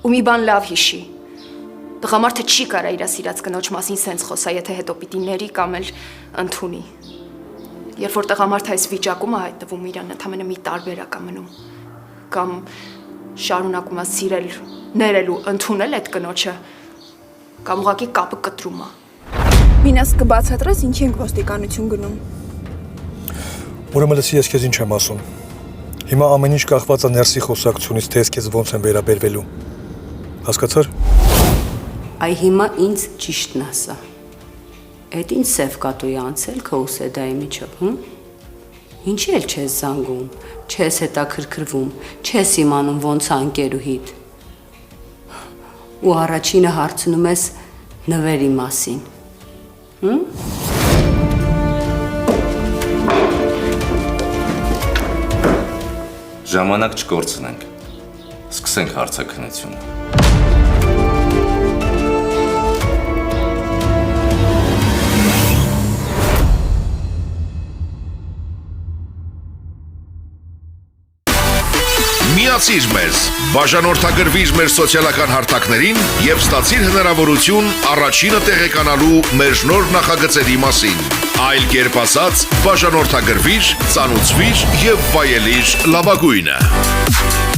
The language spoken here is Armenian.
ու մի բան լավ հիշի։ Տղամարդը չի կարա իր սիրած կնոջ մասին սենց խոսա, եթե հետո պիտի ների կամ էլ ընդունի։ Երբ որ տղամարդը այս վիճակում է հայտնվում, իրան ընդամենը մի տարբերակ է մնում։ Կամ շարունակում է սիրել, ներել ու ընդունել այդ կնոջը, կամ ուղղակի կապը կտրում է։ Մինաս կբացատրես ինչ ենք ոստիկանություն գնում։ Ուրեմն լսի, ես քեզ ինչ եմ ասում։ Հիմա ամեն ինչ կախված է ներսի խոսակցությունից, թե ես քեզ ոնց եմ վերաբերվելու։ Հասկացար։ Այ հիմա ինձ ճիշտն ասա։ Այդ ինչ սև կատույի անցել քո ու Սեդայի միջով, հմ։ Ինչի էլ չես զանգում, չես հետաքրքրվում, չես իմանում ոնց է ընկերուհիդ։ Ու առաջինը հարցնում ես նվերի մասին, հմ։ Ժամանակ չկորցնենք, սկսենք հարցաքննությունը։ Միացիր մեզ, բաժանորդագրվիր մեր սոցիալական հարթակներին և ստացիր հնարավորություն առաջինը տեղեկանալու մեր նոր նախագծերի մասին։ Այլ կերպ ասած, բաժանորդագրվիր, ծանուցվիր և վայելիր լավագույնը։